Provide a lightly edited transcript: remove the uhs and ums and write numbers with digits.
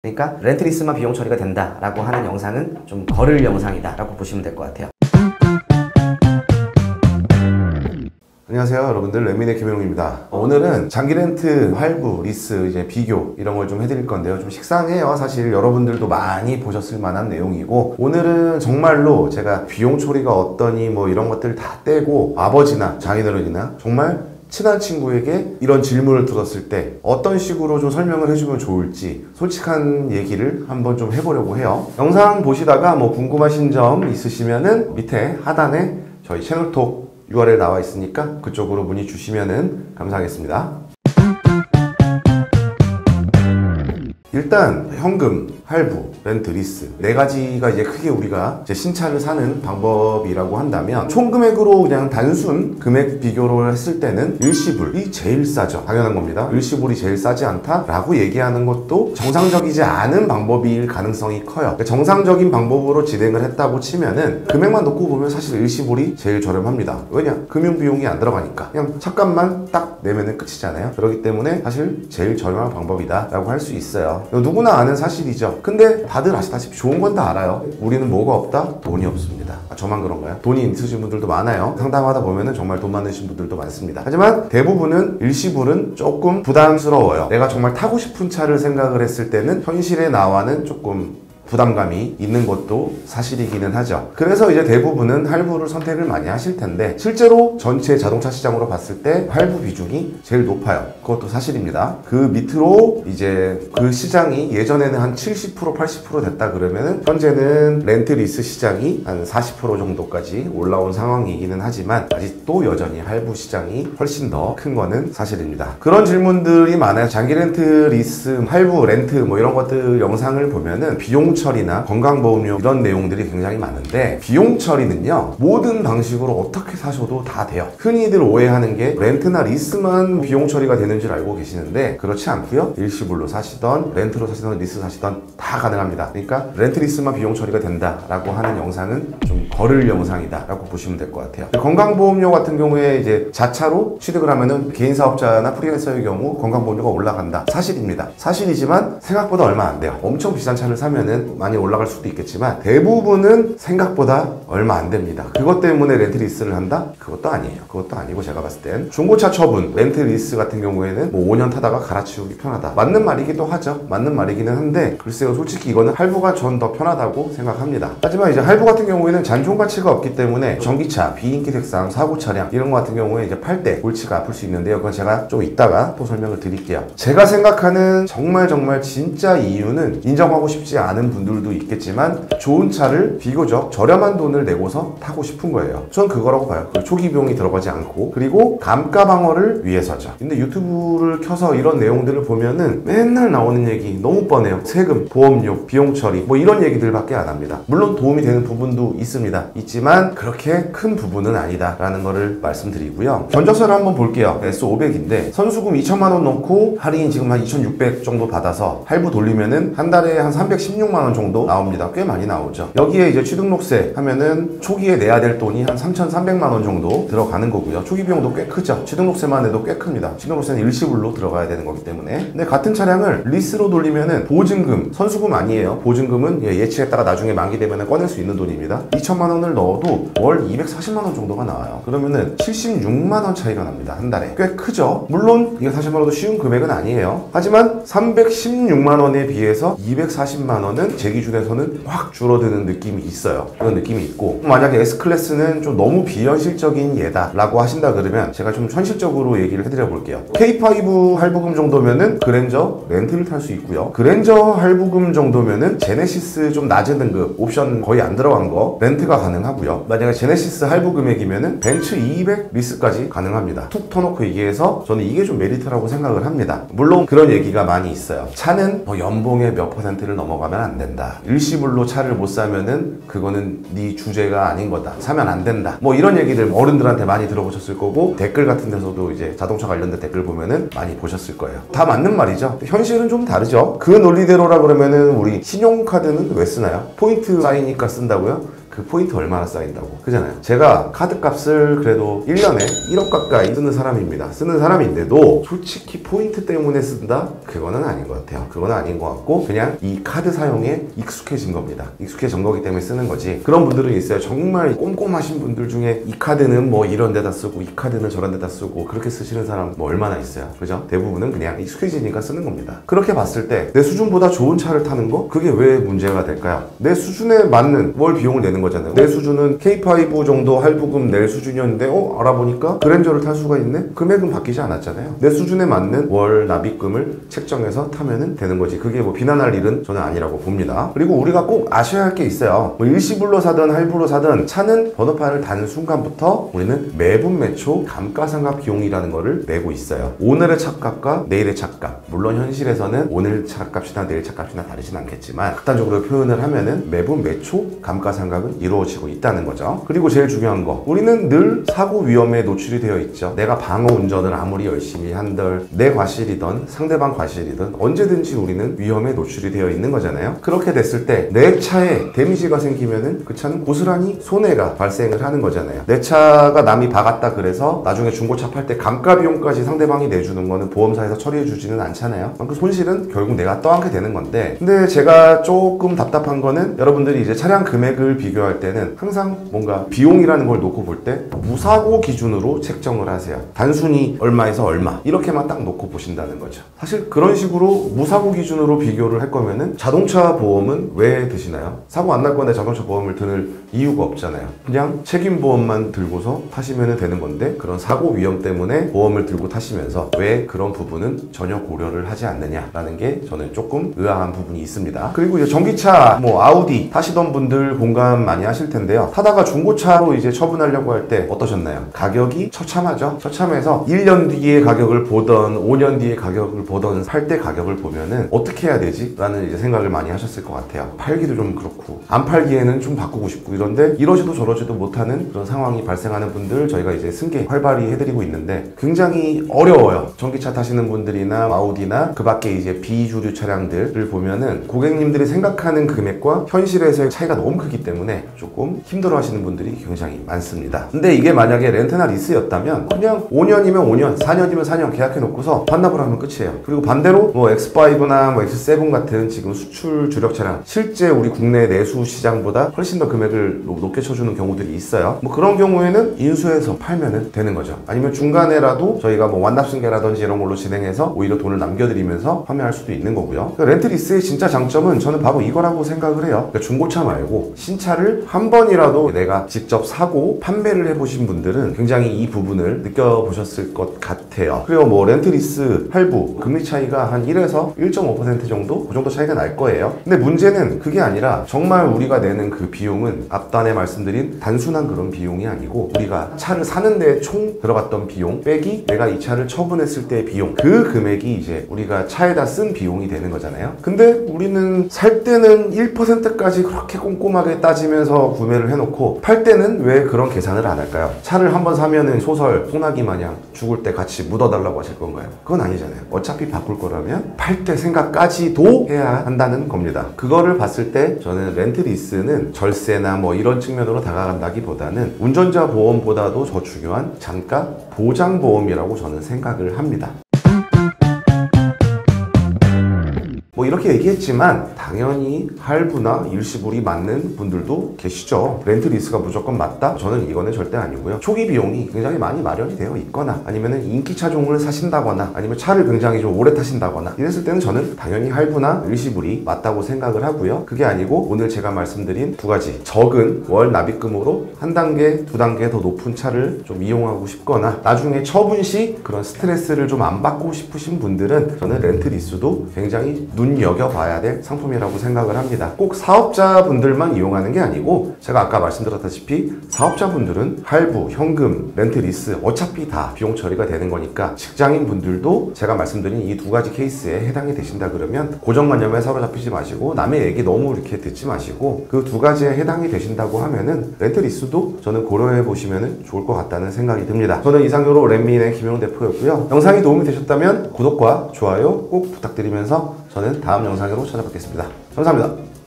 그러니까 렌트리스만 비용 처리가 된다라고 하는 영상은 좀 거를 영상이다 라고 보시면 될 것 같아요. 안녕하세요 여러분들, 레미네 김현웅입니다. 오늘은 장기 렌트, 할부, 리스 이제 비교 이런 걸 좀 해드릴 건데요. 좀 식상해요. 사실 여러분들도 많이 보셨을 만한 내용이고, 오늘은 정말로 제가 비용 처리가 어떠니 뭐 이런 것들 다 떼고 아버지나 장인어른이나 정말 친한 친구에게 이런 질문을 들었을 때 어떤 식으로 좀 설명을 해주면 좋을지 솔직한 얘기를 한번 좀 해보려고 해요. 영상 보시다가 뭐 궁금하신 점 있으시면은 밑에 하단에 저희 채널톡 URL 나와 있으니까 그쪽으로 문의 주시면은 감사하겠습니다. 일단 현금, 할부, 렌트, 리스 네 가지가 이제 크게 우리가 이제 신차를 사는 방법이라고 한다면, 총 금액으로 그냥 단순 금액 비교를 했을 때는 일시불이 제일 싸죠. 당연한 겁니다. 일시불이 제일 싸지 않다라고 얘기하는 것도 정상적이지 않은 방법일 가능성이 커요. 정상적인 방법으로 진행을 했다고 치면은 금액만 놓고 보면 사실 일시불이 제일 저렴합니다. 왜냐? 금융비용이 안 들어가니까 그냥 차값만 딱 내면은 끝이잖아요. 그렇기 때문에 사실 제일 저렴한 방법이다 라고 할 수 있어요. 누구나 아는 사실이죠. 근데 다들 아시다시피 좋은 건 다 알아요. 우리는 뭐가 없다? 돈이 없습니다. 저만 그런가요? 돈이 있으신 분들도 많아요. 상담하다 보면은 정말 돈 많으신 분들도 많습니다. 하지만 대부분은 일시불은 조금 부담스러워요. 내가 정말 타고 싶은 차를 생각을 했을 때는 현실의 나와는 조금 부담감이 있는 것도 사실이기는 하죠. 그래서 이제 대부분은 할부를 선택을 많이 하실 텐데, 실제로 전체 자동차 시장으로 봤을 때 할부 비중이 제일 높아요. 그것도 사실입니다. 그 밑으로 이제 그 시장이 예전에는 한 70% 80% 됐다 그러면은 현재는 렌트 리스 시장이 한 40% 정도까지 올라온 상황이기는 하지만 아직도 여전히 할부 시장이 훨씬 더 큰 거는 사실입니다. 그런 질문들이 많아요. 장기 렌트, 리스, 할부, 렌트 뭐 이런 것들 영상을 보면은 비용 처리나 건강보험료 이런 내용들이 굉장히 많은데, 비용 처리는요 모든 방식으로 어떻게 사셔도 다 돼요. 흔히들 오해하는 게 렌트나 리스만 비용 처리가 되는 줄 알고 계시는데 그렇지 않고요. 일시불로 사시던 렌트로 사시던 리스 사시던 다 가능합니다. 그러니까 렌트 리스만 비용 처리가 된다라고 하는 영상은 좀 거를 영상이다 라고 보시면 될 것 같아요. 건강보험료 같은 경우에 이제 자차로 취득을 하면은 개인 사업자나 프리랜서의 경우 건강보험료가 올라간다. 사실입니다. 사실이지만 생각보다 얼마 안 돼요. 엄청 비싼 차를 사면은 많이 올라갈 수도 있겠지만 대부분은 생각보다 얼마 안 됩니다. 그것 때문에 렌트 리스를 한다? 그것도 아니에요. 그것도 아니고, 제가 봤을 땐 중고차 처분, 렌트 리스 같은 경우에는 뭐 5년 타다가 갈아치우기 편하다. 맞는 말이기도 하죠. 맞는 말이기는 한데, 글쎄요, 솔직히 이거는 할부가 전 더 편하다고 생각합니다. 하지만 이제 할부 같은 경우에는 잔존 가치가 없기 때문에 전기차, 비인기 색상, 사고 차량 이런 거 같은 경우에 이제 팔 때 골치가 아플 수 있는데요. 그건 제가 좀 이따가 또 설명을 드릴게요. 제가 생각하는 정말 진짜 이유는, 인정하고 싶지 않은 분들도 있겠지만 좋은 차를 비교적 저렴한 돈을 내고서 타고 싶은 거예요. 전 그거라고 봐요. 초기 비용이 들어가지 않고, 그리고 감가 방어를 위해서죠. 근데 유튜브를 켜서 이런 내용들을 보면은 맨날 나오는 얘기 너무 뻔해요. 세금, 보험료, 비용 처리 뭐 이런 얘기들밖에 안 합니다. 물론 도움이 되는 부분도 있지만 그렇게 큰 부분은 아니다 라는 거를 말씀드리고요. 견적서를 한번 볼게요. S500인데 선수금 2천만 원 넣고 할인 지금 한 2,600 정도 받아서 할부 돌리면은 한 달에 한 316만 원 정도 나옵니다. 꽤 많이 나오죠. 여기에 이제 취등록세 하면은 초기에 내야 될 돈이 한 3,300만 원 정도 들어가는 거고요. 초기 비용도 꽤 크죠. 취등록세만 해도 꽤 큽니다. 취등록세는 일시불로 들어가야 되는 거기 때문에. 근데 같은 차량을 리스로 돌리면은 보증금, 선수금 아니에요. 보증금은 예치했다가 나중에 만기되면 꺼낼 수 있는 돈입니다. 2천만 원을 넣어도 월 240만 원 정도가 나와요. 그러면은 76만 원 차이가 납니다. 한 달에. 꽤 크죠. 물론 이게 사실 말로도 쉬운 금액은 아니에요. 하지만 316만 원에 비해서 240만 원은 제 기준에서는 확 줄어드는 느낌이 있어요. 그런 느낌이 있고, 만약에 S클래스는 좀 너무 비현실적인 예다 라고 하신다 그러면 제가 좀 현실적으로 얘기를 해드려 볼게요. K5 할부금 정도면은 그랜저 렌트를 탈 수 있고요. 그랜저 할부금 정도면은 제네시스 좀 낮은 등급 옵션 거의 안 들어간 거 렌트가 가능하고요. 만약에 제네시스 할부 금액이면은 벤츠 200 리스까지 가능합니다. 툭 터놓고 얘기해서 저는 이게 좀 메리트라고 생각을 합니다. 물론 그런 얘기가 많이 있어요. 차는 뭐 연봉의 몇 %를 넘어가면 안 된다. 일시불로 차를 못 사면은 그거는 네 주제가 아닌 거다. 사면 안 된다. 뭐 이런 얘기들 어른들한테 많이 들어보셨을 거고, 댓글 같은 데서도 이제 자동차 관련된 댓글 보면은 많이 보셨을 거예요. 다 맞는 말이죠. 현실은 좀 다르죠. 그 논리대로라 그러면은 우리 신용카드는 왜 쓰나요? 포인트 쌓이니까 쓴다고요? 그 포인트 얼마나 쌓인다고. 그잖아요. 제가 카드 값을 그래도 1년에 1억 가까이 쓰는 사람입니다. 쓰는 사람인데도 솔직히 포인트 때문에 쓴다? 그거는 아닌 것 같아요. 그거는 아닌 것 같고 그냥 이 카드 사용에 익숙해진 겁니다. 익숙해진 거기 때문에 쓰는 거지. 그런 분들은 있어요. 정말 꼼꼼하신 분들 중에 이 카드는 뭐 이런 데다 쓰고 이 카드는 저런 데다 쓰고 그렇게 쓰시는 사람 뭐 얼마나 있어요. 그죠? 대부분은 그냥 익숙해지니까 쓰는 겁니다. 그렇게 봤을 때 내 수준보다 좋은 차를 타는 거? 그게 왜 문제가 될까요? 내 수준에 맞는 월 비용을 내는 거잖아요. 내 수준은 K5 정도 할부금 낼 수준이었는데 알아보니까 그랜저를 탈 수가 있네? 금액은 바뀌지 않았잖아요. 내 수준에 맞는 월 납입금을 책정해서 타면은 되는 거지. 그게 뭐 비난할 일은 저는 아니라고 봅니다. 그리고 우리가 꼭 아셔야 할 게 있어요. 뭐 일시불로 사든 할부로 사든 차는 번호판을 단 순간부터 우리는 매분 매초 감가상각 비용이라는 거를 내고 있어요. 오늘의 차값과 내일의 차값. 물론 현실에서는 오늘 차값이나 내일 차값이나 다르진 않겠지만 극단적으로 표현을 하면은 매분 매초 감가상각은 이루어지고 있다는 거죠. 그리고 제일 중요한 거, 우리는 늘 사고 위험에 노출이 되어 있죠. 내가 방어 운전을 아무리 열심히 한들 내 과실이든 상대방 과실이든 언제든지 우리는 위험에 노출이 되어 있는 거잖아요. 그렇게 됐을 때 내 차에 데미지가 생기면은 그 차는 고스란히 손해가 발생을 하는 거잖아요. 내 차가 남이 박았다 그래서 나중에 중고차 팔 때 감가 비용까지 상대방이 내주는 거는 보험사에서 처리해 주지는 않잖아요. 그 손실은 결국 내가 떠안게 되는 건데, 근데 제가 조금 답답한 거는 여러분들이 이제 차량 금액을 비교할 때는 항상 뭔가 비용이라는 걸 놓고 볼 때 무사고 기준으로 책정을 하세요. 단순히 얼마에서 얼마 이렇게만 딱 놓고 보신다는 거죠. 사실 그런 식으로 무사고 기준으로 비교를 할 거면은 자동차 보험은 왜 드시나요? 사고 안 날 건데 자동차 보험을 들 이유가 없잖아요. 그냥 책임보험만 들고서 타시면 되는 건데, 그런 사고 위험 때문에 보험을 들고 타시면서 왜 그런 부분은 전혀 고려를 하지 않느냐라는 게 저는 조금 의아한 부분이 있습니다. 그리고 이제 전기차 뭐 아우디 타시던 분들 공감 많이 하실 텐데요. 타다가 중고차로 이제 처분하려고 할 때 어떠셨나요? 가격이 처참하죠. 처참해서 1년 뒤에 가격을 보던 5년 뒤에 가격을 보던 살 때 가격을 보면은 어떻게 해야 되지? 라는 이제 생각을 많이 하셨을 것 같아요. 팔기도 좀 그렇고 안 팔기에는 좀 바꾸고 싶고 이런데 이러지도 저러지도 못하는 그런 상황이 발생하는 분들 저희가 이제 승계 활발히 해드리고 있는데 굉장히 어려워요. 전기차 타시는 분들이나 아우디나 그 밖에 이제 비주류 차량들을 보면은 고객님들이 생각하는 금액과 현실에서의 차이가 너무 크기 때문에 조금 힘들어 하시는 분들이 굉장히 많습니다. 근데 이게 만약에 렌트나 리스였다면 그냥 5년이면 5년, 4년이면 4년 계약해 놓고서 반납을 하면 끝이에요. 그리고 반대로 뭐 X5나 뭐 X7 같은 지금 수출 주력 차량, 실제 우리 국내 내수 시장보다 훨씬 더 금액을 높게 쳐주는 경우들이 있어요. 뭐 그런 경우에는 인수해서 팔면 되는 거죠. 아니면 중간에라도 저희가 뭐 완납승계라든지 이런 걸로 진행해서 오히려 돈을 남겨드리면서 판매할 수도 있는 거고요. 그러니까 렌트리스의 진짜 장점은 저는 바로 이거라고 생각을 해요. 그러니까 중고차 말고 신차를 한 번이라도 내가 직접 사고 판매를 해보신 분들은 굉장히 이 부분을 느껴보셨을 것 같아요. 그리고 뭐 렌트리스, 할부, 금리 차이가 한 1에서 1.5% 정도? 그 정도 차이가 날 거예요. 근데 문제는 그게 아니라 정말 우리가 내는 그 비용은 앞단에 말씀드린 단순한 그런 비용이 아니고 우리가 차를 사는데 총 들어갔던 비용 빼기 내가 이 차를 처분했을 때의 비용, 그 금액이 이제 우리가 차에다 쓴 비용이 되는 거잖아요. 근데 우리는 살 때는 1%까지 그렇게 꼼꼼하게 따지면서 구매를 해놓고 팔 때는 왜 그런 계산을 안 할까요? 차를 한번 사면은 소설 소나기 마냥 죽을 때 같이 묻어달라고 하실 건가요? 그건 아니잖아요. 어차피 바꿀 거라면 팔 때 생각까지도 해야 한다는 겁니다. 그거를 봤을 때 저는 렌트리스는 절세나 뭐 이런 측면으로 다가간다기보다는 운전자 보험보다도 더 중요한 잔가 보장 보험이라고 저는 생각을 합니다. 뭐 이렇게 얘기했지만 당연히 할부나 일시불이 맞는 분들도 계시죠. 렌트리스가 무조건 맞다? 저는 이거는 절대 아니고요. 초기 비용이 굉장히 많이 마련이 되어 있거나 아니면 인기 차종을 사신다거나 아니면 차를 굉장히 좀 오래 타신다거나 이랬을 때는 저는 당연히 할부나 일시불이 맞다고 생각을 하고요. 그게 아니고 오늘 제가 말씀드린 두 가지 적은 월 납입금으로 한 단계, 두 단계 더 높은 차를 좀 이용하고 싶거나 나중에 처분 시 그런 스트레스를 좀 안 받고 싶으신 분들은 저는 렌트리스도 굉장히 눈여겨봐야 될 상품이라고 생각을 합니다. 꼭 사업자분들만 이용하는 게 아니고 제가 아까 말씀드렸다시피 사업자분들은 할부, 현금, 렌트리스 어차피 다 비용 처리가 되는 거니까 직장인분들도 제가 말씀드린 이 두 가지 케이스에 해당이 되신다 그러면 고정관념에 사로잡히지 마시고 남의 얘기 너무 이렇게 듣지 마시고 그 두 가지에 해당이 되신다고 하면은 렌트리스도 저는 고려해 보시면 좋을 것 같다는 생각이 듭니다. 저는 이상으로 렛미인의 김용 대표였고요. 영상이 도움이 되셨다면 구독과 좋아요 꼭 부탁드리면서 저는 다음 영상으로 찾아뵙겠습니다. 감사합니다.